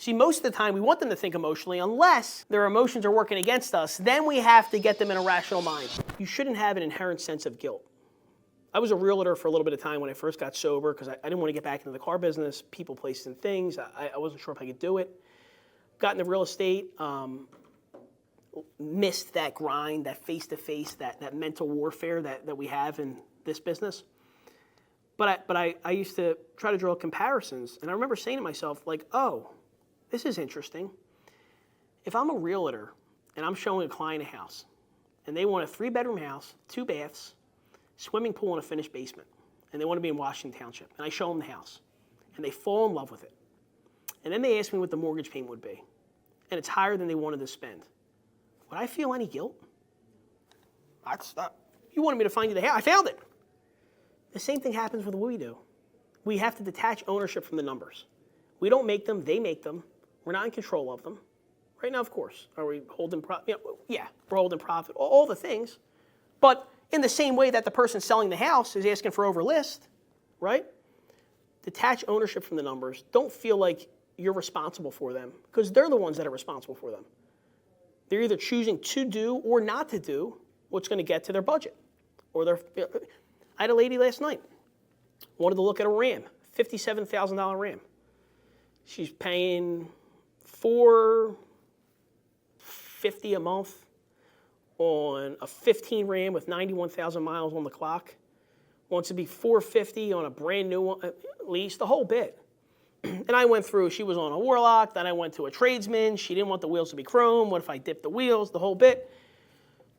See, most of the time we want them to think emotionally unless their emotions are working against us. Then we have to get them in a rational mind. You shouldn't have an inherent sense of guilt. I was a realtor for a little bit of time when I first got sober because I didn't want to get back into the car business, people, places, and things. I wasn't sure if I could do it. Got into real estate, missed that grind, that face-to-face, that mental warfare that we have in this business. But I used to try to draw comparisons, and I remember saying to myself, like, oh, this is interesting. If I'm a realtor and I'm showing a client a house, and they want a 3-bedroom house, 2 baths, swimming pool, and a finished basement, and they want to be in Washington Township, and I show them the house, and they fall in love with it. And then they ask me what the mortgage payment would be, and it's higher than they wanted to spend. Would I feel any guilt? You wanted me to find you the house. I found it. The same thing happens with what we do. We have to detach ownership from the numbers. We don't make them, they make them. We're not in control of them. Right now, of course, are we holding profit? Yeah, we're holding profit, all the things. But in the same way that the person selling the house is asking for over list, right? Detach ownership from the numbers. Don't feel like you're responsible for them because they're the ones that are responsible for them. They're either choosing to do or not to do what's going to get to their budget. I had a lady last night, wanted to look at a Ram, $57,000 Ram. She's paying $450 a month on a 15 Ram with 91,000 miles on the clock. Wants to be $450 on a brand new one, lease, the whole bit. And I went through, she was on a Warlock, then I went to a tradesman. She didn't want the wheels to be chrome. What if I dipped the wheels, the whole bit?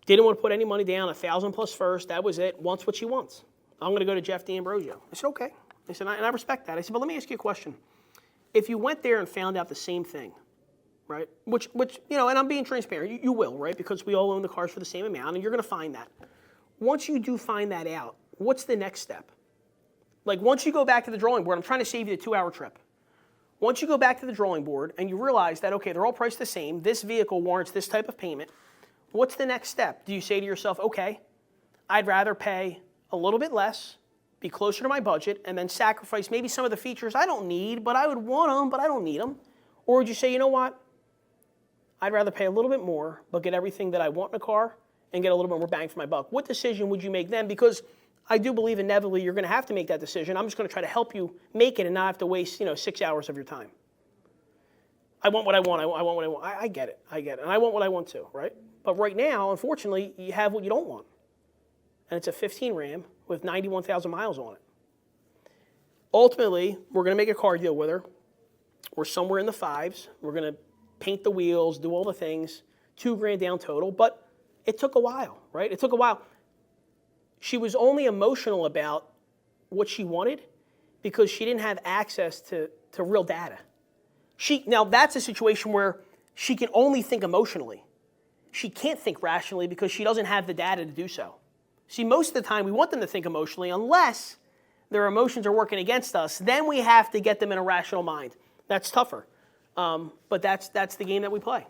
Didn't want to put any money down, 1,000 plus first, that was it. Wants what she wants. I'm going to go to Jeff D'Ambrosio. I said, okay. I said, and I respect that. I said, but let me ask you a question. If you went there and found out the same thing, right, which and I'm being transparent, you will, right, because we all own the cars for the same amount, and you're going to find that. Once you do find that out, what's the next step? Like, once you go back to the drawing board, I'm trying to save you the 2-hour trip. Once you go back to the drawing board and you realize that, okay, they're all priced the same, this vehicle warrants this type of payment, what's the next step? Do you say to yourself, okay, I'd rather pay a little bit less, be closer to my budget, and then sacrifice maybe some of the features I don't need, but I would want them, but I don't need them? Or would you say, you know what? I'd rather pay a little bit more, but get everything that I want in a car and get a little bit more bang for my buck. What decision would you make then? Because I do believe inevitably you're going to have to make that decision. I'm just going to try to help you make it and not have to waste 6 hours of your time. I want what I want. I want what I want. I get it. And I want what I want too, right? But right now, unfortunately, you have what you don't want. And it's a 15 Ram with 91,000 miles on it. Ultimately, we're going to make a car deal with her. We're somewhere in the 5s. We're going to paint the wheels, do all the things, $2,000 down total. But it took a while, right? It took a while. She was only emotional about what she wanted because she didn't have access to real data. Now, that's a situation where she can only think emotionally. She can't think rationally because she doesn't have the data to do so. See, most of the time we want them to think emotionally unless their emotions are working against us. Then we have to get them in a rational mind. That's tougher. But that's the game that we play.